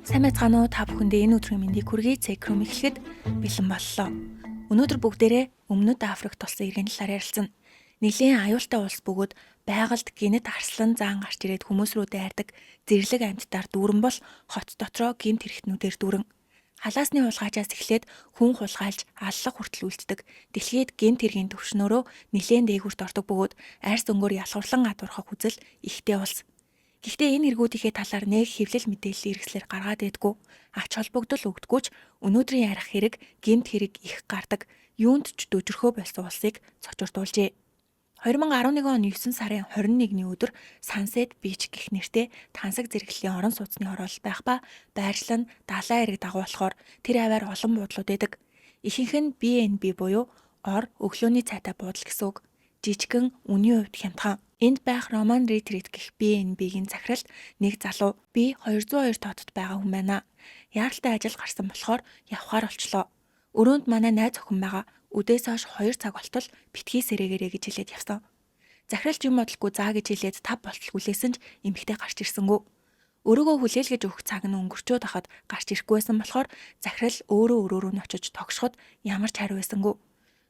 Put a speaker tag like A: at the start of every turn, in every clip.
A: Сайн байцгаана уу, та бүхэндээ энэ өдрийн мэндийг хүргэе. Цекрум эхлэхэд бэлэн боллоо. Өнөөдөр бүгдээрээ Өмнөд Африкт болсон иргэн талаар ярилцсан. Нилийн аюултай улс бөгөөд байгальд гинэт арслан заан гарч ирээд хүмүүс рүү дайрдаг зэрлэг амьтдаар дүүрэн бол хот дотроо гинт хэрэгтнүүдээр дүүрэн. Халаасны хулгайчаас эхлээд хүн хулгайлж аллах хүртэл үлддэг. Дэлхийд гинт хэргийн төвшнөөрөө нилээн дээгүүрт ордог бөгөөд арьс өнгөөр ялхуурлан гадуурхах үзэл ихтэй улс. Гэхдээ энэ эргүүдийнхээ талаар нэг хэвлэл мэдээлэл хэрэгслэр гаргаад байдгүй. Ач холбогдол өгдөггүй ч өнөөдрийн ярих хэрэг гэмт хэрэг их гардаг. Юунд ч дөжрөхөө болсон улсыг цочирдуулжээ. 2011 он 9 сарын 21-ний өдөр Sunset Beach гэх нэртэй тансаг зэрэглэлийн орон сууцны хороол байх ба байршлал нь далайн эрэг дагуу болохоор тэр аваар олон буудлууд байдаг. Ихэнх нь B&B буюу ор өглөөний цайтай буудал гэсэн үг. Жижигэн үнийн хувьд хямдхан. Энд байх Roman Retreat гэх B&B-ийн захиралд нэг залуу би 202 тоотод байгаа хүн байна. Яаралтай ажил гарсан болохоор явхаар болчлоо. Өрөөнд манай найз охин байгаа. Үдээс хойш 2 цаг болтол битгий сэрэгээрэй гэж хэлээд явсан. Захиралч юм бодлогүй заа гэж хэлээд 5 болтол хүлээсэн ч эмэгтэй гарч ирсэнгүй. Өрөөгөө хүлээлгэж өгөх цаг нь өнгөрчөөд хахад гарч ирэхгүйсэн болохоор захирал өөрөө нь очиж тогшоход ямар ч хариу байсангүй.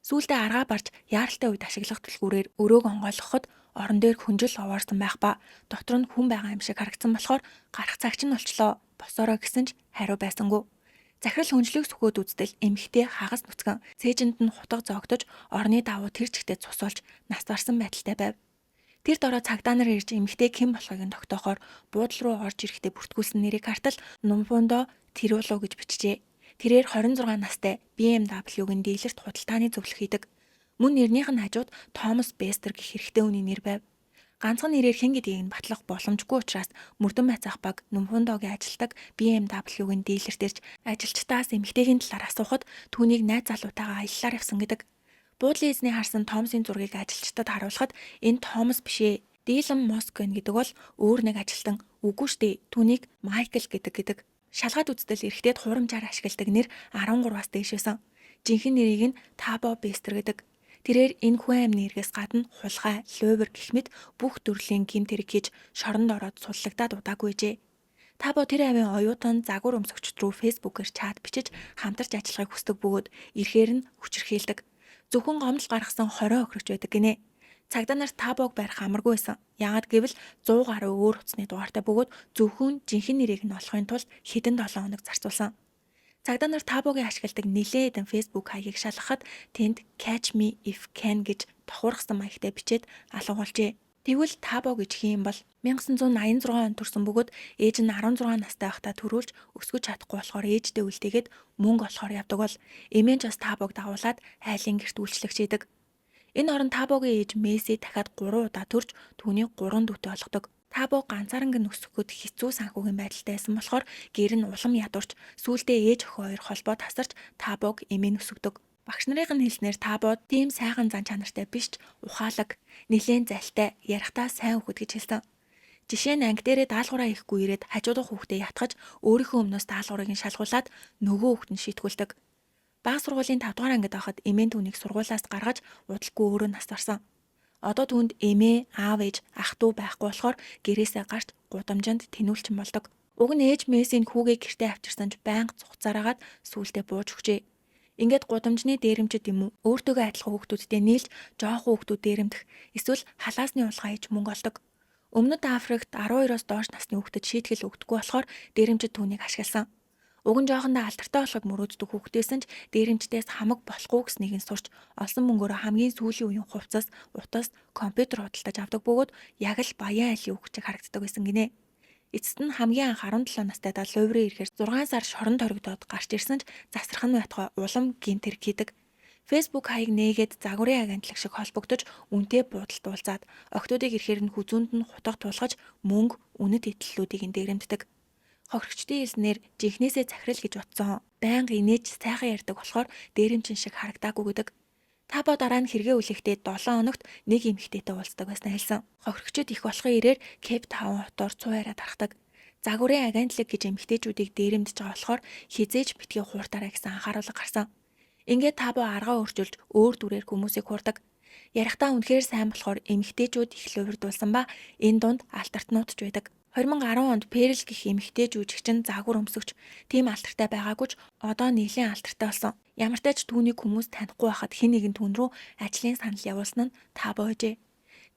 A: Сүүлдээ аргаа барж яаралтай үед ашиглах түлхүүрээр өрөөг онгойлгоход орон дээр хүнжил овоорсон байх ба дотор нь хүн байгаа юм шиг харагдсан болохоор гарах цагч нь болчлоо. Босоороо гэсэн ч хариу байсангүй. Захирал хүнжлийг сүхөөд үзтэл эмэгтэй хагас нүцгэн цээжинд нь хутга зоогдож орны давуу тэр чигтээ цус болж нас барсан байдалтай байв. Тэр дороо цагдаа нар ирж эмэгтэй хэн болохыг нь тогтоохоор буудлал руу орж ирэхдээ бүртгүүлсэн нэрийг хартал Нумфондо Тэрүүло гэж бичжээ. Тэрээр 26 настай BMW-гийн дилерт худалдааны зөвлөх хийдэг. Мөн нэрнийх нь хажууд Томас Бестер гэх хэрэгтэй хүний нэр байв. Ганцхан нэрээр хэн гэдгийг нь батлах боломжгүй учраас мөрдөн байцаах баг Нумфондогийн ажилтдаг BMW-гийн дилерт ирж ажилчдаас эмэгтэйгийн талаар асуухад түүнийг найз залуутайгаа аяллаар явсан гэдэг. Буудлын эзний харсан Томсын зургийг ажилчдад харуулхад энэ Томас бишээ. Дилан Москвен гэдэг бол өөр нэг ажилтан. Үгүй штэ. Түүнийг Майкл гэдэг. Шалгаад үзтэл эрэгтэйд хурамжаар ашигладаг нэр 13-аас дээш байсан. Жинхэнэ нэрийг нь Табо Бестер гэдэг. Тэрээр энэ хүн амны эргээс гадна хулгай, лувер гэх мэт бүх төрлийн гэмт хэрэг хийж шоронд ороод суллагдаад удаагүйжээ. Табо тэр авийн оюутан загвар өмсөгчд рүү фэйсбүүкээр чат бичиж хамтарч ажиллахыг хүсдэг бөгөөд ирэхээр нь хүчирхийлдэг. Зөвхөн гомдол гаргасан 20 охирогч байдаг гинэ. Цагдаа нар Табог барих амаргүй байсан. Яагад гэвэл 100 гаруй өөр утасны дугаартай бөгөөд зөвхөн жинхэнэ нэрийг нь олохын тулд хэдэн 7 хоног зарцуулсан. Цагдаа нар Табогийн ашигладаг нэлээд хэдэн Facebook хаягийг шалгахад тэнд Catch Me If Can гэж тохуурхсан маягтай бичээд алгуулжээ. Тэгвэл Табо гэж хин бол 1986 онд төрсэн бөгөөд ээж нь 16 настай байхдаа төрүүлж өсгөж чадахгүй болохоор ээждээ үлдээгээд мөнгө олохоор явдаг бол эмээн ч бас Табог дагуулад айлын гэрт үйлчлэгч хийдэг. Энэ орон Табогийн ээж Месси дахиад 3 удаа төрж түүний 3 дүүтэй болгодог. Табо ганцаарнг нь өсгөхөд хэцүү санхүүгийн байдалтай байсан болохоор гэр нь улам ядуурч сүүлдээ ээж охин хоёр холбоо тасарч Табог эмээн өсгдөг. Багш нарын хэлснээр Табо тийм сайхан зан чанартай биш ч ухаалаг, нэлээд залтай, ярихтаа сайн хүүхэд гэж хэлсэн. Жишээ нь анги дээрээ даалгавраа хийхгүй ирээд хажуудах хүүхдээ ятгаж өөрийнхөө өмнөөс даалгаврыг нь шалгуулад нөгөө хүүхэд нь шийтгүүлдэг. Бага сургуулийн 5 дугаар ангид байхад эмээн түүнийг сургуулиас гаргаж удалгүй өөрөө нас барсан. Одоо түүнд эмээ, аав ээж, ах дүү байхгүй болохоор гэрээсээ гарч гудамжинд тэнүүлчин болдог. Уг нь ээж Мессийн хүүгээ гэртээ авчирсан ч байнга цугцаараагаад сүултээ бууж өгчээ. Ингээд гудамжны дээрэмчд юм уу өөртөөгөө адилхан хүүхдүүдтэй нийлж жоохон хүүхдүүд дээрэмдэх эсвэл халаасны улгаа хийж мөнгө олдог. Өмнөд Африкт 12-оос доош насны хүүхдэд шийтгэл өгдөггүй болохоор дээрэмчд түүнийг ашигласан. Уг нь жоохондоо алдартай болохыг мөрөөддөг хүүхдээсэн ч дээрэмчдээс хамаг болохгүй гэснийг нь сурч олсон мөнгөөрөө хамгийн сүүлийн үеийн хувцас, утас, компьютер худалдаж авдаг бөгөөд яг л баян айлын хүүхчиг харагддаг байсан гинэ. Эцэст нь хамгийн анх 17 настайдаа Луврын ирэхээр 6 сар шоронд хоригдоод гарч ирсэн ч засархан байтугай улам гэмт хэрэг хийдэг. Facebook хаяг нээгээд загварын агентлаг шиг холбогдож үнэтэй буудалд уулзаад октоодыг ирэхээр нь хүзүүнд нь хутга тулгаж мөнгө, үнэт итлэлүүдийг дээрэмддэг. Хохирогчдын хэлснээр жинхнээсээ захирал гэж утсан. Байнга инээж сайхан ярьдаг болохоор дээрэмчин шиг харагдаагүй гэдэг. Табо дараа нь хэрэгээ үлээхдээ 7 хоногт нэг эмэгтэйтэй уулздаг байснаа хэлсэн. Хохирогчид их болохын ирээр Кейп Таун хотоор цуураа тархдаг. Загварын агентлаг гэж эмэгтэйчүүдийг дээрэмдэж байгаа болохоор хизээж битгий хууртаарай гэсэн анхааруулга гарсан. Ингээд Табо аргаа өөрчилж өөр дүрээр хүмүүсийг хуурдаг. Ярихтаа үнэхээр сайн болохоор эмэгтэйчүүд их лувирдуулсан ба энэ дунд алдартнууд ч байдаг. 2010 онд Перл гэх эмэгтэй жүжигчин загвар өмсөгч тийм алдартай байгаагүй ч одоо нэлийн алдартай болсон. Ямар ч тач түүнийг хүмүүс танихгүй байхад хэн нэгэн түүн рүү ажлын санал явуулсан нь Табо гэжээ.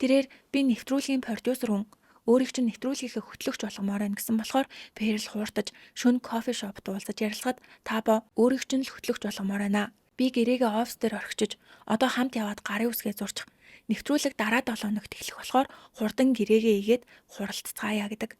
A: Тэрээр би нэвтрүүлгийн продюсер хүн өөрийг чинь нэвтрүүлгийнхээ хөтлөгч болгомоор байна гэсэн болохоор Перл хууртаж шөнө кофе шопт уулзаж ярилцахад Табо өөрийг чинь л хөтлөгч болгомоор байна. Би гэрээгээ офс дээр орхичиж одоо хамт яваад гарын үсгээ зурчих. Нэвтрүүлэг дараа 7 хоногт эхлэх болохоор хурдан гэрээгээ игээд хуралцгаая гэдэг.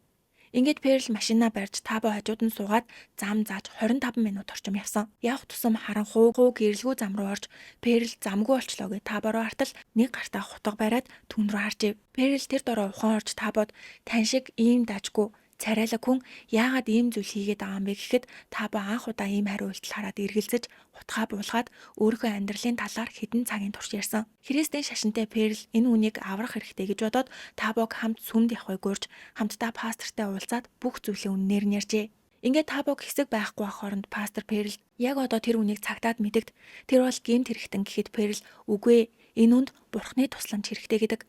A: Ингээд Перл машинаа барьж Табо хажууд нь суугаад зам зааж 25 минут орчим явсан. Явх тусам харанхуй гэрэлгүй зам руу орж Перл замгүй болчлоо гэж Табо руу хартал нэг гартаа хутга бариад түн рүү харж ив. Перл тэр дороо ухаан орж Табод тань шиг ийм дажгүй царайлаг хүн яагаад ийм зүйл хийгээд байгаа юм бэ гэхэд Табо анх удаа ийм хариу үйлдэл хараад эргэлзэж утгаа буулгаад өөрийнхөө амьдралын талаар хэдэн цагийн турш ярьсан. Христийн шашинтай Перл энэ үнийг аврах хэрэгтэй гэж бодоод Табог хамт сүмд явахыг гуйж хамтдаа пастортай уулзаад бүх зүйлээ үннээр нь ярьжээ. Ингээд Табог хэсэг байхгүй ах хооронд пастор Перл яг одоо тэр үнийг цагтаад мэдэгд. Тэр бол гэмт хэрэгтэн гэхэд Перл үгүй энэ үнд бурхны тусламж хэрэгтэй гэдэг.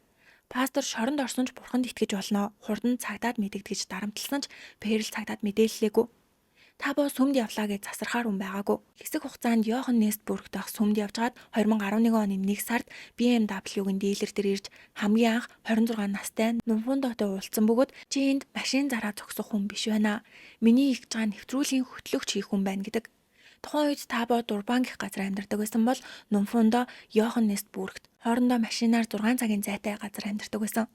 A: Пастор шоронд орсон ч бурханд итгэж болно. Хурдан цагдаад мэдэгд гэж дарамтлсан ч Перл цагдаад мэдээллээгүй. Табо сүмд явлаа гэж засархаар хүн байгаагүй. Хэсэг хугацаанд Йохан Нестбургт ах сүмд явжгаад 2011 оны 1 сард BMW-гийн дилер дээр ирж хамгийн анх 26 настай Нумфондотой уулзсан бөгөөд чи энд машин зараа зогсох хүн биш байна. Миний ихж байгаа нэвтрүүлгийн хөтлөгч хийх хүн байна гэдэг. Тухайн үед Табо Дурбан гэх газар амьдардаг байсан бол Нумфондо Йохан Нестбургт хоорондоо машинаар 6 цагийн зайтай газар амьдардаг байсан.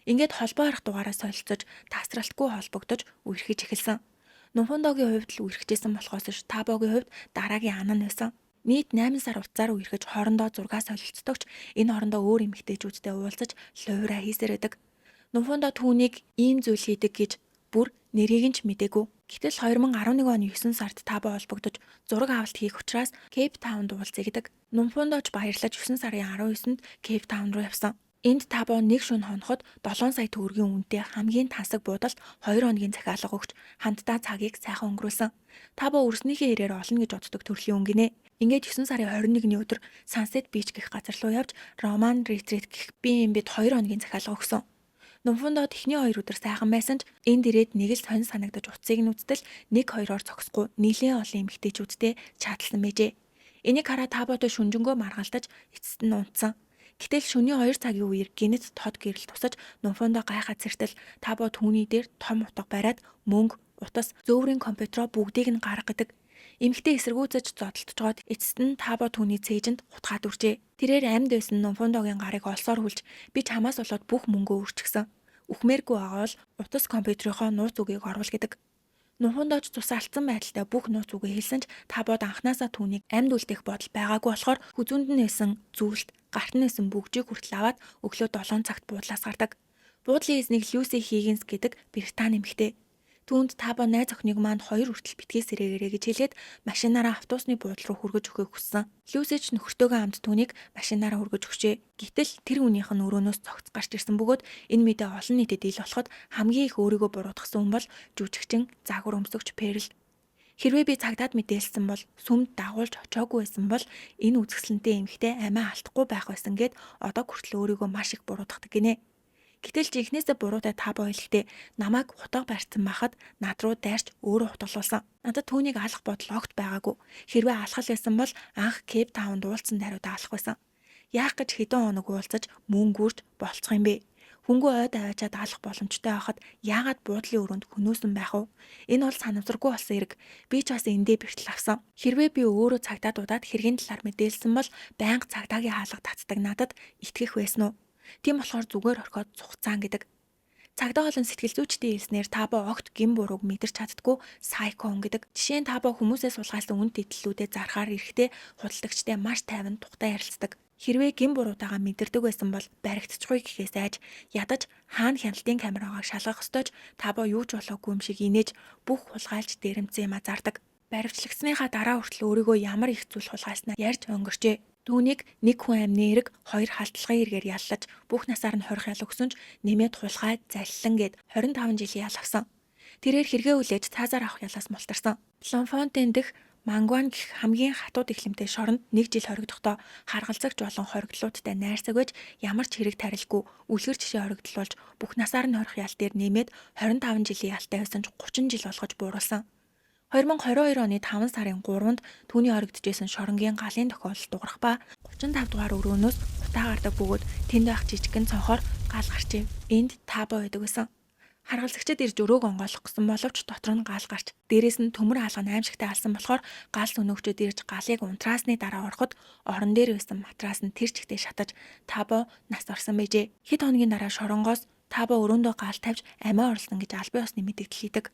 A: Ингээд холбоо арах дугаараа солилцож тасралтгүй холбогдож үерхэж эхэлсэн. Нумфондогийн хувьд л үерхжсэн болохоос ш Табогийн хувьд дараагийн ан нь байсан. Нийт 8 сар уцаар үерхэж хоорондоо зургаа солилцдогч энэ хоорондоо өөр эмэгтэйчүүдтэй уулзаж луураа хийсээр байдаг. Нумфондо түүнийг ийм зүйл хийдэг гэж бүр нэрийг нь ч мэдээгүй. Гэтэл 2011 оны 9 сард Табо холбогдож зураг авалт хийх учраас Кейп Таунд уулзъя гэдэг. Нумфондоч баярлаж 9 сарын 19-нд Кейп Таун руу явсан. Энд Табо нэг шөнө хоноход 7 сая төгрөгийн үнэтэй хамгийн тансаг буудалд 2 хоногийн захиалга өгч хамтдаа цагийг сайхан өнгөрүүлсэн. Табо өрснийхээ хэрээр олно гэж боддог төрлийн хүн гинэ. Ингээд 9 сарын 21-ний өдөр Sunset Beach гэх газар руу явж Роман Ретрит гэх B&B-д 2 хоногийн захиалга өгсөн. Нумфондо тэхний 2 өдөр сайхан байсан ч энд ирээд нэг л сонь санагдаж утсыг нь үзтэл 1-2-оор зогсохгүй нэлээд олон эмэгтэйчүүдтэй чаталсан байжээ. Энийг хараад Табото шүнжэнгөө маргаалтаж эцэст нь унтсан. Гэтэл шөнийн 2 цагийн үеэр гинэт тод гэрэл тусаж Нумфондо гайхаад зэртэл Табо түүний дээр том утга бариад мөнгө, утас, зөөврийн компьютероо бүгдийг нь гарга гэдэг. Эмэгтэй эсэргүүцэж зодтолтожоод эцэст нь Табо түүний цээжинд утгаа дүржээ. Тэрээр амьд байсан Нумфондогийн гарыг олсоор хүлж би чамаас болоод бүх мөнгөө өрчихсөн. Үхмээргүй байгаа бол утас компьютерийнхоо нууц үгийг оруул гэдэг. Нумфондоч тусаа алдсан байдалтай бүх нууц үгээ хэлсэн ч Табод анханасаа түүнийг амьд үлдэх бодол байгаагүй болохоор хүзүүнд нь байсан зүйлт гарт нь байсан бүгжийг хүртэл аваад өглөө 7 цагт буудлаас гардаг. Буудлын эзнийг Люси Хиггинс гэдэг Британи эмэгтэй. Түүнд Табо найз охиныг манд 2 хүртэл битгий сэрэгээрэй гэж хэлээд машинаараа автобусны буудлын руу хүргэж өгөхийг хүссэн. Люси ч нөхөртөөгөө хамт түүнийг машинаараа хүргэж өгчээ. Гэтэл тэр хүнийх нь өрөөнөөс цогц гарч ирсэн бөгөөд энэ мэдээ олон нийтэд ил болоход хамгийн их өөрийгөө буруутгасан хүн бол жүжигчин загвар өмсөгч Перл. Хэрвээ би цагдаад мэдээлсэн бол сүмд дагуулж очоогүй байсан бол энэ үзэсгэлэнтэй эмэгтэй амиа алдахгүй байх байсан гэд одоо хүртэл өөрийгөө маш их буруутгадаг гинэ. Гэтэл жинхнээсээ буруутай Табо хэлэхдээ намайг хутга барьсан байхад над руу дайрч өөрөө хутгалуулсан. Надад түүнийг алах бодол огт байгаагүй. Хэрвээ алхал байсан бол анх Кейп Таунд уулзсан даруйдаа алах байсан. Яах гэж хэдэн хоног уулзаж мөнгө үрж болцох юм бэ? Хөнгөө ойд аваачаад алах боломжтой байхад яагаад буудлын өрөөнд хөнөөсөн байх вэ? Энэ бол санамсаргүй болсон хэрэг. Би ч бас эндээ бэртэл авсан. Хэрвээ би өөрөө цагдаа дуудаад хэргийн талаар мэдээлсэн бол байнга цагдаагийн хаалга татдаг надад итгэх байсан уу? Тийм болохоор зүгээр орхиод цугцаан гэдэг. Цагдаа болон сэтгэл зүйчдийн хэлснээр Табо огт гин бурууг мэдэрч чаддгүй сайко хүн гэдэг. Жишээ нь Табо хүмүүсээс сулгаалсан үн тэтгэлүүдэд зархаар ирэхдээ худалдагчтай маш тайван тухтай ярилцдаг. Хэрвээ гин буруутайгаа мэдэрдэг байсан бол баригдчихгүй гэхээс айж ядаж хаана хяналтын камерагаа шалгах ёстойч Табо юу ч болоогүй юм шиг инээж бүх хулгайлж дээрэмцэн юм зардаг. Баривчлагдсныхаа дараа хүртэл өөрийгөө ямар их зүйл хулгайлснаа ярьж өнгөрчээ. Түүнийг нэг хүн амны эрэг, 2 халтлагын эргээр яллаж, бүх насаар нь хорих ял өгсөн ч нэмээд хулгайд заллан гэд 25 жилийн ял авсан. Тэрээр хэрэгээ үлээж цаазаар авах ялаас мултарсан. Бломфонтен дэх Мангуан гэх хамгийн хатууд эхлэмтэй шоронд 1 жил хоригдохдоо харгалзагч болон хоригдлуудтай найрсаг байж ямар ч хэрэг тарилгүй үлгэр жишээ хоригдлуулж бүх насаар нь хорих ял дээр нэмээд 25 жилийн ялтай байсан ч 30 жил болгож бууруулсан. 2022 оны 5 сарын 3-нд түүний хоригдожсэн шоронгийн галын тохиолдол дуурах ба 35 дугаар өрөөнөөс утаа гардаг бөгөөд тэнд байх жижигхэн цонхоор гал гарчив. Энд Табо байдаг байсан. Харгалзагчид ирж өрөөг онгойлох гэсэн боловч дотор нь гал гарч дээрээс нь төмөр хаалга аимшигтай алсан болохоор гал сөнөөгчөд ирж галыг унтраасны дараа ороход орон дээр байсан матрас нь тэр чигтээ шатаж Табо нас орсон байжээ. Хэд хоногийн дараа шоронгоос Табо өрөөндөө гал тавьж амиа орлсон гэж албан ёсны мэдээлэл хийдэг.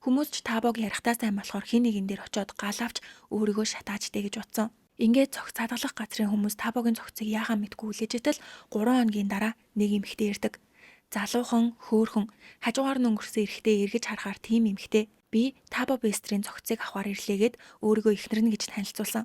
A: Хүмүүс ч Табог ярихтаа сайн болохоор хин нэгэн дээр очиод гал авч өөрийгөө шатаажтэй гэж утсан. Ингээд цогц хадгалах газрын хүмүүс Табогийн цогцыг яахаа мэдгүй хүлээж итэл 3 хоногийн дараа нэг эмэгтэй ирдэг. Залуухан, хөөхөн, хажуугаар нь өнгөрсөн эрэгтэй эргэж харахаар тийм эмэгтэй би Табо Бестрийн цогцыг авахар ирлээгээд өөрийгөө эхнэр нь гэж танилцуулсан.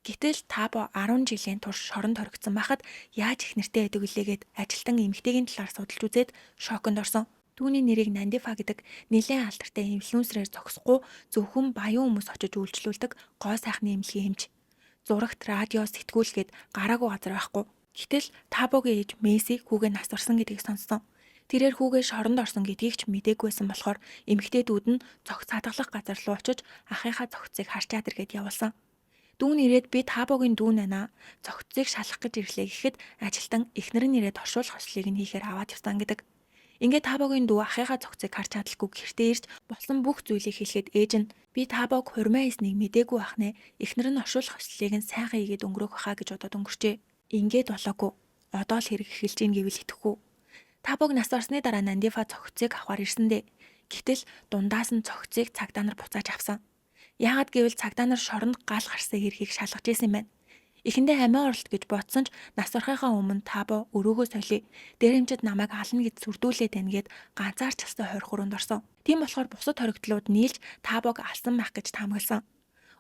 A: Гэтэл Табо 10 жилийн турш шоронд хоригдсон байхад яаж эхнэртэй байдаг вүлээгээд ажилтан эмэгтэйгийн талаар судалж үзээд шоконд орсон. Түүний нэрийг Нандифа гэдэг нэлээд алдартай инфлюенсерээр зогсохгүй зөвхөн баян хүмүүс очиж үйлчлүүлдэг гоо сайхны эмнэлгийн эмч. Зурагт, радио, сэтгүүлгээд гараагүй газар байхгүй. Гэтэл Табогийн ээж Месси хүүгээ нас орсон гэдгийг сонссон. Тэрээр хүүгээ шоронд орсон гэдгийг ч мдэггүйсэн болохоор эмэгтэйдүүд нь цогц хадгалах газар руу очиж ахыхаа цогцыг харчаад иргээд явуулсан. Дүүн ирээд би Табогийн дүү нанаа цогцыг шалах гэж ирлээ гэхэд ажилтан эхнэр нь ирээд оршуулах хослыг нь хийхээр аваад явсан гэдэг. Ингээд Табогийн дүү ахыхаа цогцыг харж чадалгүй гэртээ ирж болсон бүх зүйлийг хэлэхэд ээж нь би Табог хурмаа хийснийг мдэггүй ахнаа эхнэр нь оршуулах хослыг нь сайхан хийгээд өнгөрөөх хаа гэж бодоод өнгөрчээ. Ингээд болоогүй. Одоо л хэрэг эхэлж ийн гэвэл итгэхгүй. Табог нас орсны дараа Нандифа цогцыг авахар ирсэндээ. Гэтэл дундаас нь цогцыг цагдаа нар буцааж авсан. Яагаад гэвэл цагдаа нар шоронд гал гарсан хэргийг шалгаж исэн байна. Эхэндээ амиа орлт гэж бодсон ч нас орохынхаа өмнө Табо өрөөгөө солиё. Дээрэмчид намайг ална гэж сүрдүүлээд байна гэд ганцаарч хэвсээ хорих өрөөнд орсон. Тийм болохоор бусад хоригдлууд нийлж Табог алсан байх гэж таамагласан.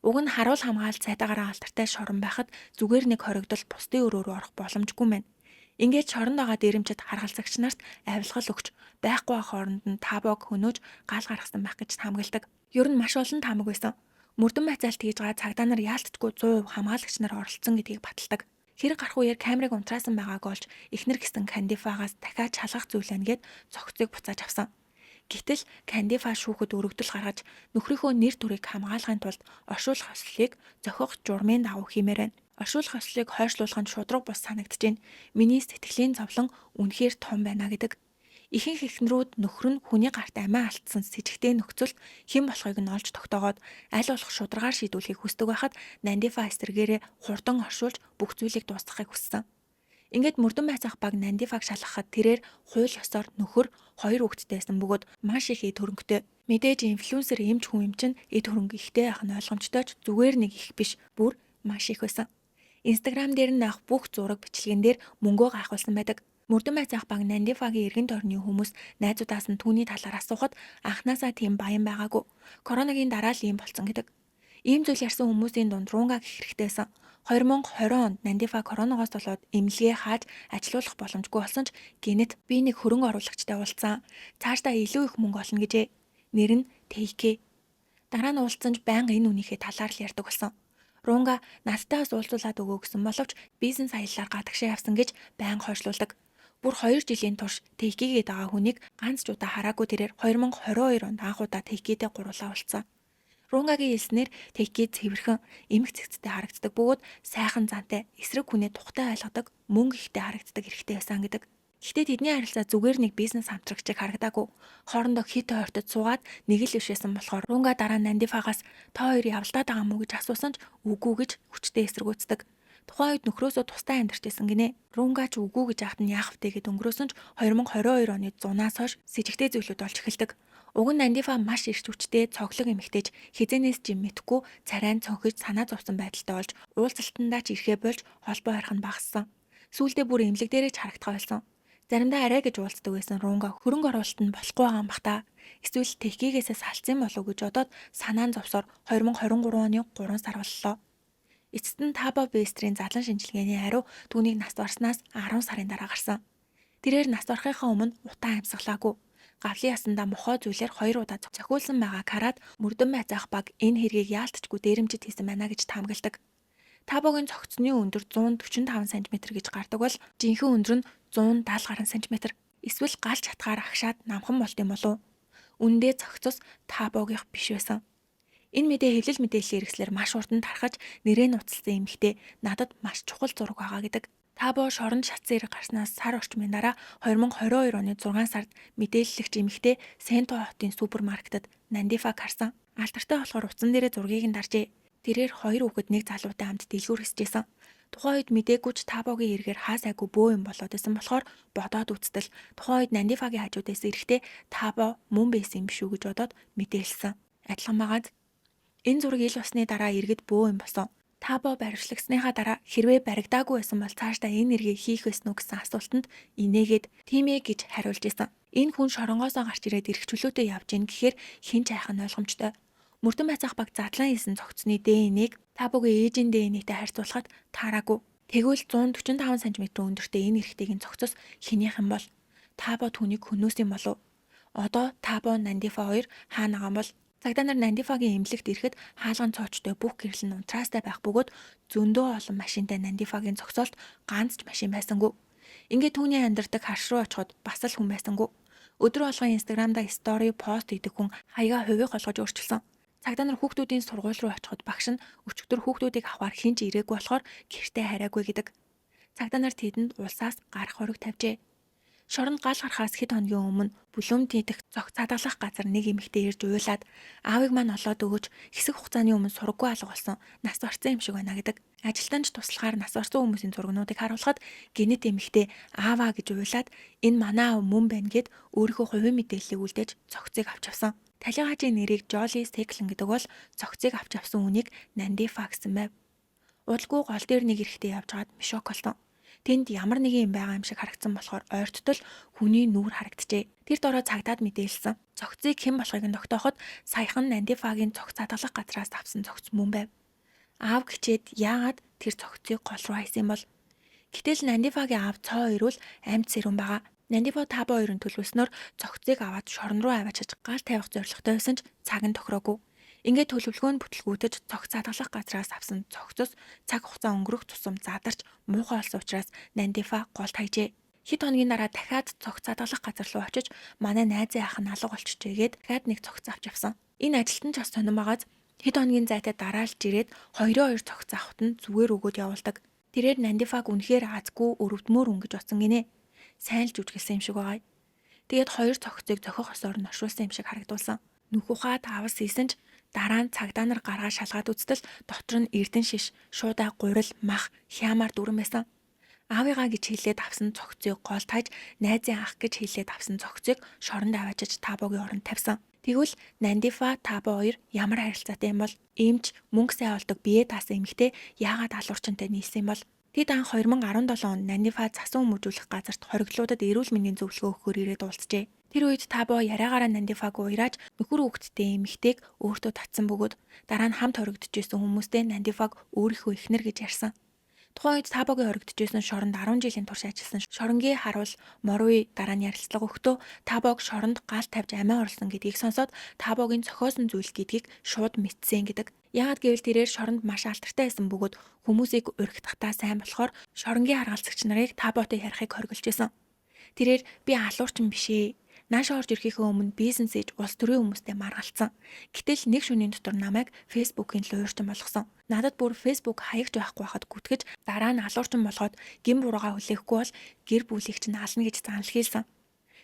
A: Уг нь харуул хамгаалалт цайтаагаараа алдартай шорон байхад зүгээр нэг хоригдол бусдын өрөө рүү орох боломжгүй мэн. Ингээд шоронд байгаа дээрэмчид харгалзагч нарт авилгал өгч байхгүй хооронд нь Табог хөнөөж гал гаргасан байх гэж таамагладаг. Ер нь маш олон таамаг байсан. Мөрдөн байцаалт хийж байгаа цагдаа нар яалтчгүй 100% хамгаалагч нар оролцсон гэдгийг баталдаг. Хэрэг гарах үеэр камерыг унтраасан байгааг олж эхнэр гисэн Кандифагаас дахиад шалгах зүйл байна гэд цогцыг буцааж авсан. Гэтэл Кандифа шүүхэд өргөдөл гаргаж нөхрийнхөө нэр төрийг хамгаалахын тулд оршуулах хослолыг зохиох журмын дагуу хиймээр байна. Оршуулах хослолыг хойшлуулах нь шудраг бус санагдаж байна. Миний сэтгэлийн зовлон үнэхээр том байна гэдэг. Ихэнх эхнэрүүд нөхөр нь хүний гарт амиа алдсан с сэжигтэй нөхцөлд хэн болохыг нь олж тогтоогоод аль болох шударгаар шийдвүүлэхийг хүсдэг байхад Нандифа эсрэгээрээ хурдан оршуулж бүх зүйлийг дуусгахыг хүссэн. Ингээд мөрдөн байцаах баг Нандифаг шалгахад тэрээр хууль ёсоор нөхөр 2 хүүхэдтэйсэн бөгөөд маш их эд хөрөнгөтэй. Мэдээж инфлюенсер эмч хүн юм чинь эд хөрөнгө ихтэй байх нь ойлгомжтой ч зүгээр нэг их биш бүр маш их байсан. Инстаграм дээр нь авах бүх зураг бичлэгэн дээр мөнгөө гайхуулсан байдаг. Мөрдөн байцаах баг Нандифагийн эргэн тойрны хүмүүс найзуудаас нь түүний талаар асуухад анхнаасаа тийм баян байгаагүй. Коронагийн дараа л ийм болсон гэдэг. Ийм зүйл ярьсан хүмүүсийн дунд Рунга гэх хэрэгтэйсэн. 2020 онд Нандифа коронавигоос болоод эмнэлгээ хааж ажилуулах боломжгүй болсон ч гэнэт би нэг хөрөнгө оруулагчтай уулзсан. Цаашдаа илүү их мөнгө олно гэжээ. Нэр нь Тэйкэ. Дараа нь уулзсан ч байнга энэ үнийхээ талаар л ярьдаг болсон. Рунга надтай бас уулзуулаад өгөө гэсэн боловч бизнес аяллаар гадагшаа явсан гэж байнга хойшлуулдаг. Бүр 2 жилийн турш Тэйкэгээд байгаа хүнийг ганц ч удаа хараагүй тэрээр 2022 онд анх удаа Тэйкэдээ гурлаа уулзсан. Рунгагийн хэлснээр Тэйкэ цэвэрхэн эмх цэгцтэй харагддаг бөгөөд сайхан зантай эсрэг хүнээ тухтай ойлгодог мөнгө ихтэй харагддаг эрэгтэй байсан гэдэг. Гэхдээ тэдний харилцаа зүгээр нэг бизнес хамтрагчийг харагдаагүй. Хоорондоо хит ойртож суугаад нэг л бишсэн болохоор Рунга дараа Нандифагаас та хоёр явлдаад байгаа мүү гэж асуусан ч үгүй гэж хүчтэй эсэргүүцдэг. Тухайн үед нөхрөөсөө тустай амьдарч байсан гинэ. Рунгач үгүй гэж яахад нь яах вэ гэд өнгөрөөсөн ч 2022 оны зунаас хойш с сэжигтэй зүйлүүд болж эхэлдэг. Уг нь Нандифа маш эрч хүчтэй цоглог эмэгтэйч хизэнээс ч юм мэдхгүй царайн цонхиж санаа зовсон байдалтай болж уулзалтандаа ч ирэхээ болж холбоо харих нь багассан. Сүүлдээ бүр эмнэлэг дээрээ ч харагдах байсан. Заримдаа арай гэж уулздаг байсан Рунга хөрөнгө оруулалт нь болохгүй байгаа юм бах та. Эсвэл Тэйкэгээсээ салцсан болов гэж бодоод санаан зовсоор 2023 оны 3 сар боллоо. Эцэст нь Табо Бестрийн задлан шинжилгээний хариу түүнийг нас барснаас 10 сарын дараа гарсан. Тэрээр нас барахынхаа өмнө утаа амьсгалаагүй. Гавлын ясандаа мохоо зүйлээр 2 удаа зохиулсан байгаа карат мөрдөн байцаах баг энэ хэргийг яалтчгүй дээрэмжид хийсэн байна гэж таамагладаг. Табогийн цогцны өндөр 145 см гэж гардаг бол жинхэнэ өндөр нь 170 гаруй см. Эсвэл галж хатгаар агшаад намхан болт юм болов. Үндэ цогцос табогийнх биш байсан. Энэ мэдээ хэвлэл мэдээллийн хэрэгслэр маш урдан тархаж нэрээ нуцалсан эмэгтэй надад маш чухал зураг байгаа гэдэг. Табо шоронд шатсан хэрэг гарснаас сар орчмын дараа 2022 оны 6 сард мэдээллэгч эмэгтэй Сенто хотын супермаркетад Нандифаг харсан. Алдартай болохоор утсан дээрээ зургийг нь даржээ. Тэрээр 2 хүүхэд нэг залуутай хамт дэлгүүр хэсжсэн. Тухайн үед мдэггүй ч Табогийн эргээр хаа сайгүй бөө юм болоод исэн болохоор бодоод үзтэл тухайн үед Нандифагийн хажуудаас ирэхдээ Табо мөн байсан юм шүү гэж бодоод мэдээлсэн. Адилхан байгаад энэ зураг ил усны дараа иргэд бөө юм босон. Табо баривчлагсныхаа дараа хэрвээ баригдаагүй байсан бол цаашдаа энэ нэргийг хийх байсан уу гэсэн асуултанд инээгээд тийм ээ гэж хариулж исэн. Энэ хүн шоронгоосоо гарч ирээд эрх чөлөөтэй явж гин гэхээр хэн ч айх нь ойлгомжтой. Мөрдөн байцаах баг задлан хийсэн цогцны ДНХ-г Табогийн ээжийн ДНХ-тэй харьцуулахад таараагүй. Тэгвэл 145 см өндөртэй энэ эрэгтэйгийн цогцос хэнийх юм бол Табо түүнийг хөнөөс юм болов. Одоо Табо Нандифа хоёр хаана байгаа юм бол цагдаа нар Нандифагийн эмнэлэгт ирэхэд хаалган цоочтой бүх гэрэл нь унтраастай байх бөгөөд зөндөө олон машинтай Нандифагийн цогцолд ганц ч машин байсангүй. Ингээд түүний амьдардаг хаш руу очиход бас л хүн байсангүй. Өдөр болгон Инстаграмда стори пост хийдэг хүн хаягаа хувийг олгож өөрчилсөн. Цагдаа нар хүүхдүүдийн сургууль руу очиход багш нь өчигдөр хүүхдүүдийг авахар хинч ирээгүй болохоор гэртээ хараагүй гэдэг. Цагдаа нар тэдэнд улсаас гарах хориг тавьжээ. Шоронд гал гарахаас хэд хоногийн өмнө Бүлэм дэх зогц хадгалах газар нэг эмэгтэй ирж уйлаад аавыг маань олоод өгөөч хэсэг хугацааны өмнө сургаггүй алга болсон нас барсан юм шиг байна гэдэг. Ажилтнч туслахаар нас барсан хүмүүсийн зургнуудыг харуулхад гинэт эмэгтэй ааваа гэж уйлаад энэ манай аав мөн байна гэд өөрийнхөө хувийн мэдээллийг үлдээж цогцыг авч авсан. Талигаажийн нэрийг Жоли Стеклен гэдэг бол цогцыг авч авсан үнийг Нандифа гэсэн байв. Удалгүй гол дээр нэг эрэхтэй явж гаад шок болсон. Тэнд ямар нэгэн юм байгаа юм шиг харагдсан болохоор ойрттол хүний нүүр харагджээ. Тэр дороо цагдаад мэдээлсэн. Цогцыг хэн болохыг нь тогтооход саяхан Нандифагийн цогц хадгалах газраас авсан цогц мөн байв. Аав гिचээд яагаад тэр цогцыг гол руу хайсан юм бол? Гэтэл Нандифагийн аав цоо ирвэл амьд сэрүүн байгаа. Нандифа Табо хоёрын төлөвлөснөөр цогцыг аваад шорон руу аваачиж гал тавих зорилготой байсан ч цаг нь тохироогүй. Ингээд төлөвлөгөөнд бүтлгүүтэж цогц хадгалах газраас авсан цогцос цаг хугацаа өнгөрөх тусам задарч муухай болсон учраас Нандифа голд хайжээ. Хэд хоногийн дараа дахиад цогц хадгалах газар руу очиж манай найзын ах нь алга болчихжээгээд дахиад нэг цогц авч авсан. Энэ ажилтан ч бас сонирн байгааз хэд хоногийн зайтай дараалж ирээд хоёр цогц авахт нь зүгээр өгөөд явуулдаг. Тэрээр Нандифаг үнэхээр азгүй өрөвдмөр өнгөж утсан гинэ. Сайн л жүжиглсэн юм шиг байгаа. Тэгээд хоёр цогцыг зохих осоор нь оршуулсан юм шиг харагдулсан. Нүхүхаа тавс хийсэн ч дараа нь цагдаа нар гаргаа шалгаад үзтэл дотор нь эрдэн шиш, шуудаа гурил, мах, хямаар дүрэн байсан. Аавыгаа гэж хэлээд авсан цогцыг гол тайж, найзын ах гэж хэлээд авсан цогцыг шоронд аваачиж Табогийн оронд тавьсан. Тэгвэл Нандифа Табо хоёр ямар харилцаатай юм бол эмч мөнгө сайн олдог бие таасан эмэгтэй яагаад алуурчантай нийлсэн юм бол? Тэд анх 2017 онд Нандифа засан хүмүүжүүлэх газарт хориглуудад эрүүл мэндийн зөвлөгөө өгөхөөр ирээд уулзжээ. Тэр үед Табо яриагаараа Нандифаг уйрааж нөхөр хүүхэдтэй эмэгтэйг өөртөө татсан бөгөөд дараа нь хамт хоригдчихсэн хүмүүстэй Нандифаг өөрийнхөө эхнэр гэж ярьсан. Тухайн үед Табогийн хоригдчихсэн шоронд 10 жилийн турш ажилласан шоронгийн харуул Моруи дараа нь ярилцлага өгтөө Табог шоронд гал тавьж амиа орлсон гэдгийг сонсоод Табогийн цохиосон зүйл гэдгийг шууд мэдсэн гэдэг. Яагаад гэвэл тэрээр шоронд маш алдартай байсан бөгөөд хүмүүсийг уригдахдаа сайн болохоор шоронгийн харгалзагч нарыг Таботой ярихыг хориглож байсан. Тэрээр би алуурчин биш ээ. Наашаа орж ирэхийнхээ өмнө бизнес ээж улс төрийн хүмүүстэй маргалцсан. Гэтэл нэг шөнийн дотор намайг Facebook-ийн луурчин болгосон. Надад бүр Facebook хаягч байхгүй хахад гүтгэж дараа нь алуурчин болгоод гин буруугаа хүлээхгүй бол гэр бүлийг чинь ална гэж занал хийлсэн.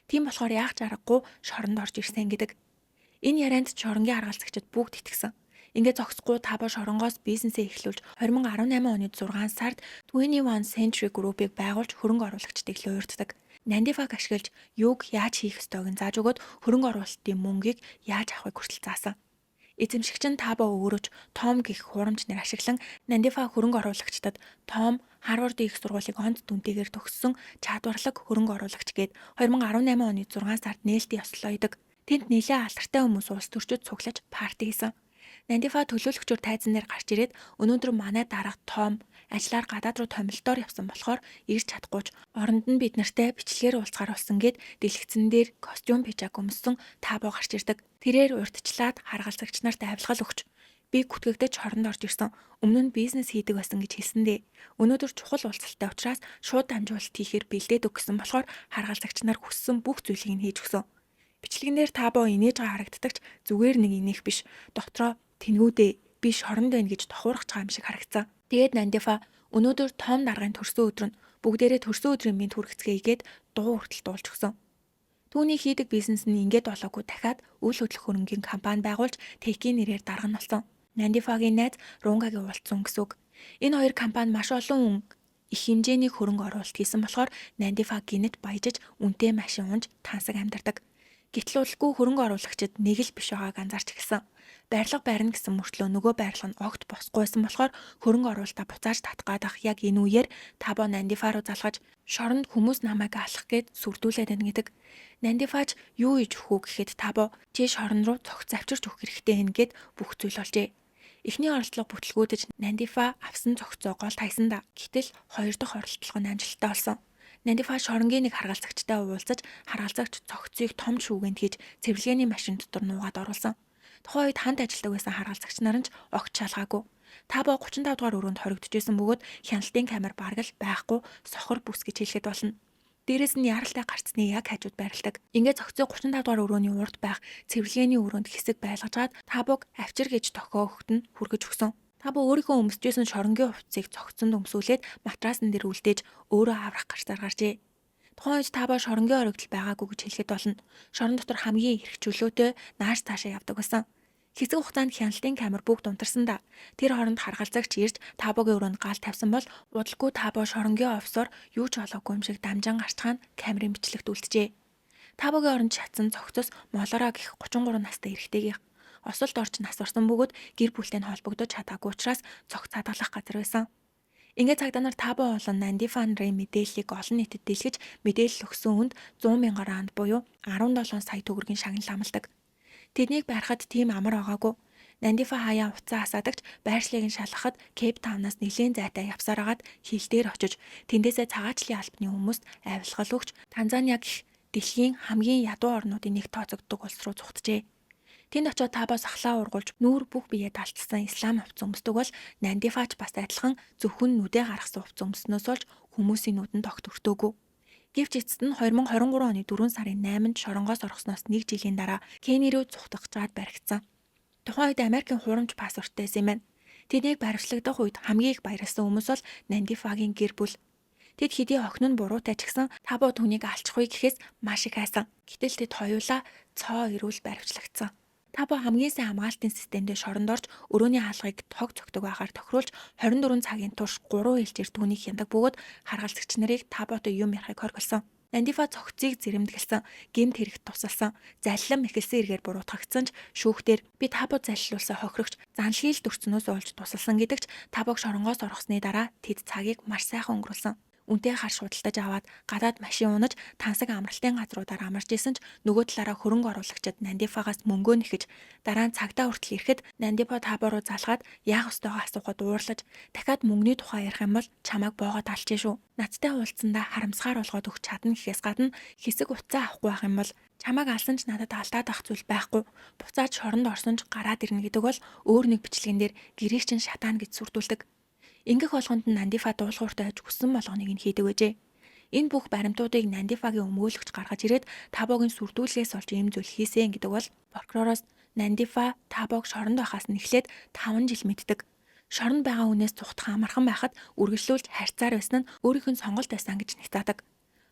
A: Тийм болохоор яах ч аргагүй шоронд орж ирсэн гэдэг. Энэ ярианд шоронгийн харгалзагчид бүгд итгэсэн. Ингээд зогсохгүй Табо шоронгоос бизнесээ эхлүүлж 2018 оны 6 сард 21 Century Group-ыг байгуулж хөрөнгө оруулагчдыг луурддаг. Нандифаг ашиглаж юуг яаж хийх ёстойг нь зааж өгөөд хөрөнгө оруулалтын мөнгийг яаж авахыг хүртэл заасан. Эзэмшигч нь Табо өөрөө ч Том гэх хурамч нэр ашиглан Нандифа хөрөнгө оруулагчдад Том Харвардын их сургуулийг онц дүнтэйгээр төгссөн чадварлаг хөрөнгө оруулагч гээд 2018 оны 6 сард нээлтийн ёслолоо идэг. Тэнд нэлээд алдартай хүмүүс улс төрчид цуглаж парти хийсэн. Нандифа төлөөлөгчөөр тайзан дээр гарч ирээд өнөөдөр манай дарга Том ажлаар гадаад руу томилтоор явсан болохоор ирж чадахгүй ч оронд нь бид нартай бичлэгээр уулзахаар болсон гэд дэлгэцэн дээр костюм пижак өмссөн Табо гарч ирдэг. Тэрээр урьдчилаад харгалзагч нарт авилгал өгч би күтгэгдэж хоронд орж ирсэн. Өмнө нь бизнес хийдэг байсан гэж хэлсэндээ өнөөдөр чухал уулзалттай учраас шууд дамжуулалт хийхээр бэлдээд өг гэсэн болохоор харгалзагч нар хүссэн бүх зүйлийг нь хийж өгсөн. Бичлэгнээр Табо инээж байгаа харагддаг ч зүгээр нэг инех биш. Дотроо тэнгүүдээ би шоронд байна гэж тохуурах байгаа юм шиг харагдсан. Тэгээд Нандифа өнөөдөр Том даргын төрсөн өдөр нь бүгдээрээ төрсөн өдрийн минь түргэцгээгээд дуу хүртэл дуулж өгсөн. Түүний хийдэг бизнес нь ингээд болоогүй дахиад үйл хөдлөх хөрөнгийн компани байгуулж Техийн нэрээр дарга нь болсон. Нандифагийн найз Рунгагийн уулзсан гэсэн үг. Энэ хоёр компани маш олон их хэмжээний хөрөнгө оруулалт хийсэн болохоор Нандифа гинэт баяжиж үнэтэй машин унж тансаг амьдардаг. Гэтэл улгүй хөрөнгө оруулагчид нэг л биш байгааг анзаарч эхэлсэн. Барилга барина гэсэн мөртлөө нөгөө барилга нь огт босгойсэн болохоор хөрөнгө оруулалтаа буцааж татах гээд яг энэ үеэр Табо Нандифа руу залгаж шоронд хүмүүс намайг алах гээд сүрдүүлээд байна гэдэг. Нандифач юу хийж өгөх үү гэхэд Табо чи шорон руу цогц авчирч өгөх хэрэгтэй хин гэд бүх зүйл болжээ. Эхний оролдлого бүтлгүүдэж Нандифа авсан цогцоо гол тайсан да. Гэтэл хоёр дахь оролдлого нь амжилттай болсон. Нандифа шоронгийн нэг харгалзагчтай уулзаж харгалзагч цогцыг том шүүгэнд хийж цэвэрлэгээний машин дотор нуугаад оруулсан. Тухайн үед хамт ажилладаг байсан харгалзагч нар нь ч огт шалгаагүй. Табо 35 дугаар өрөөнд хоригдчихсэн бөгөөд хяналтын камер бараг л байхгүй сохор бүс гэж хэлэхэд болно. Дээрээс нь яралтай гарцны яг хажууд байрладаг. Ингээд цогцоо 35 дугаар өрөөний урд байх цэвэрлэгээний өрөөнд хэсэг байлгажгаад Табог авчир гэж тохио хөхт нь хүргэж өгсөн. Табо өөрийнхөө өмсөжсэн шоронгийн хувцсыг цогцонд өмсүүлээд матрасан дээр үлдээж өөрөө аврах гарцаар гарчээ. Тухайн үед Табо шоронгийн орогдол байгаагүй гэж хэлэхэд болно. Шорон дотор хамгийн эрх чөлөөтэй нааш цаашаа явдаг байсан. Хэсэг хугацаанд хяналтын камер бүгд унтарсан да. Тэр хооронд харгалзагч ирж Табогийн өрөөнд гал тавьсан бол удалгүй Табо шоронгийн офисоор юу ч олоогүй юм шиг дамжин гарчхаан камерын бичлэгт үлджээ. Табогийн оронд шатсан цогцос Молороо гэх 33 настай эрэгтэйгийнх. Осолд орж нас орсон бөгөөд гэр бүлтэй холбогдож чадаагүй учраас цогц хадгалах газар байсан. Ингээд цагдаа нар Табо болон Нандифа нарын мэдээллийг олон нийтэд дэлгэж мэдээлэл өгсөн хүнд 100 мянган ранд буюу 17 сая төгрөгийн шагнал амладаг. Тэднийг барихад тийм амар байгаагүй. Нандифа хаяа уцаа асаадагч байршлыг нь шалгахад Кейп Таунаас нэлээд зайтай явсаар агаад хил дээр очиж тэндээсээ цагаачлалын албаны хүмүүст авилгал өгч Танзания гэх дэлхийн хамгийн ядуу орнуудын нэг тооцогддог улс руу зүгтжээ. Тэнд очиод Табо сахлаа ургуулж нүүр бүх биеэ талцсан ислам хувцас өмсдөг бол Нандифач бас адилхан зөвхөн нүдэ гаргасан хувцас өмснөөс олж хүмүүсийн нүдэнд огт өртөөгүй. Гэвч эцэст нь 2023 оны 4 сарын 8-нд шоронгоос орохсноос 1 жилийн дараа Кени рүү зүхтах жаад баригдсан. Тухайн үед Америкийн хурамч паспорттай байсан юм байна. Тэднийг баривчлагдах үед хамгийн их баярлсан хүмүүс бол Нандифагийн гэр бүл. Тэд хэдий охин нь буруутай ч гэсэн Табо түүнийг алчихгүй гэхээс маш их хайсан. Гэтэл тэд хоёулаа цоо ирүүл баривчлагдсан. Табо хамгийн сайн хамгаалтын системдээ шоронд орж өрөөний хаалгыг тог цогтөг байгаар тохируулж 24 цагийн турш 3 ээлжээр түүнийг хяндаг бөгөөд харгалзагч нарыг Таботой юм ярихыг хоригдсан. Нандифа цогцыг зэрэмдэглэсэн, гэмт хэрэгт тусалсан, заллам эхэлсэн эргээр буруутгагдсан ч шүүхтэр би Табо заллиулсан хохирогч заншил төрцнөөс олж тусалсан гэдэгч Табог шоронгоос орохсны дараа тэд цагийг маш сайхан өнгөрүүлсэн. Үнтэй хар шуудалтаж аваад гадаад машин унаж тансаг амралтын газруудаар амарч исэн ч нөгөө талаараа хөрөнгө оруулагчид Нандифагаас мөнгөө нэхэж дараа нь цагдаа хүртэл ирэхэд Нандифа Табо руу залгаад яах ёстойгоо асуухад уурлаж дахиад мөнгөний тухай ярих юм бол чамайг боогоод алчээ шүү. Надтай уулзсандаа харамсгаар болгоод өгч чадна гэхээс гадна хэсэг уцаа авахгүй байх юм бол чамайг алсан ч надад алдаад ах зүйл байхгүй. Буцаад шоронд орсон ч гараад ирнэ гэдэг бол өөр нэг бичлэгэн дээр гэрийг чинь шатаана гэж сүрдүүлдэг. Ингэх болгонд Нандифа дуулууртай аж хүссэн болгоныг нь хийдэг байжээ. Энэ бүх баримтуудыг Нандифагийн өмгөөлөгч гаргаж ирээд Табогийн сүрдүүлгээс олж ийм зүйл хийсэн гэдэг бол прокуророос Нандифа Табог шоронд байхаас нь эхлээд 5 жил мэддэг. Шоронд байгаа хүнээс зүхтах амархан байхад үргэлжлүүлж харьцаар байсан нь өөрийнх нь сонголт байсан гэж нэгтаадаг.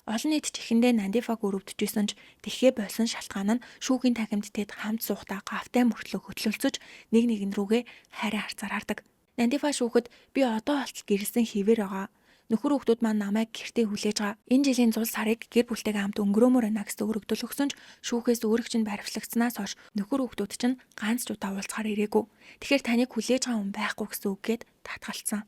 A: Олон нийт ч эхэндээ Нандифаг өрөвдөжсэн ч тэхээ болсон шалтгаан нь шүүхийн тахимд тэд хамт суухдаа гавтай мөртлөө хөтлөлцөж нэг нэгэн рүүгээ хайраа харцаар хардаг. Нандифа шүүхэд би одоо болтол гэрэлсэн хിവэр байгаа. Нөхөр хүүхдүүд маань намайг гэртээ хүлээж байгаа. Энэ жилийн 100 сарыг гэр бүлтэйгээ хамт өнгөрөөмөр байна гэсэн өргөдөл өгсөн ч шүүхээс өөрөг чинь баривчлагдсанаас хойш нөхөр хүүхдүүд чинь ганц ч удаа уулзахаар ирээгүй. Тэгэхээр таныг хүлээж байгаа хүн байхгүй гэсэн үг гээд татгалцсан.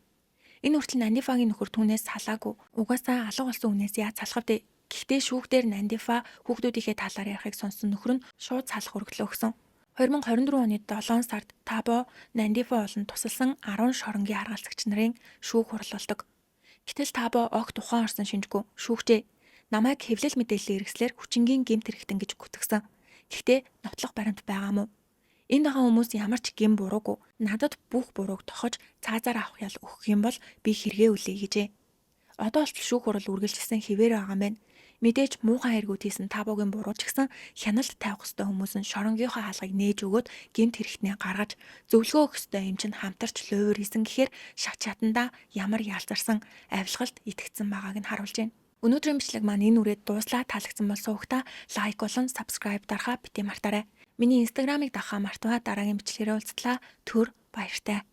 A: Энэ хүртэл Нандифагийн нөхөр түүнээс салаагүй. Угаасаа алга болсон хүнээс яаж салах вэ? Гэхдээ шүүхтэр Нандифа хүүхдүүдийнхээ талаар ярихыг сонссон нөхөр нь шууд салах өргөлөө өгсөн. 2024 оны 7 сард Табо Нандифо болон тусалсан 10 шоронгийн аргалзагч нарын шүүх хурал болдог. Гэтэл Табо огт ухаан орсон шинжгүй шүүгчээ. Намайг хэвлэл мэдээллийн хэрэгслэр хүчингийн гэмт хэрэгтэн гэж гүтгсэн. Гэхдээ нотлох баримт байгаа мó? Энэ байгаа хүмүүс ямар ч гэм буруугүй надад бүх бурууг тохож цаазаар авах ял өгөх юм бол би хэрэгээ үлээ гэжээ. Одоо болтол шүүх хурал үргэлжилсэн хിവэр байгаа мэн. Мэдээж муухай хэрэгүүд хийсэн Табогийн буруу ч гэсэн хяналт тавих ёстой хүмүүс нь шоронгийнхоо хаалгыг нээж өгөөд гэмт хэрэгтнээ гаргаж зөвлөгөө өгөх ёстой юм чинь хамтарч луур хийсэн гэхээр шат шатандаа ямар ялзарсан авилгалт итгэцэн байгааг нь харуулж байна. Өнөөдрийн бичлэг маань энэ үрээд дууслаа таалагдсан бол суугтаа лайк болон subscribe дарахаа бити мартаарай. Миний инстаграмыг дагахаа мартаваа дараагийн бичлэгээрээ уулзтлаа. Түр баяртай.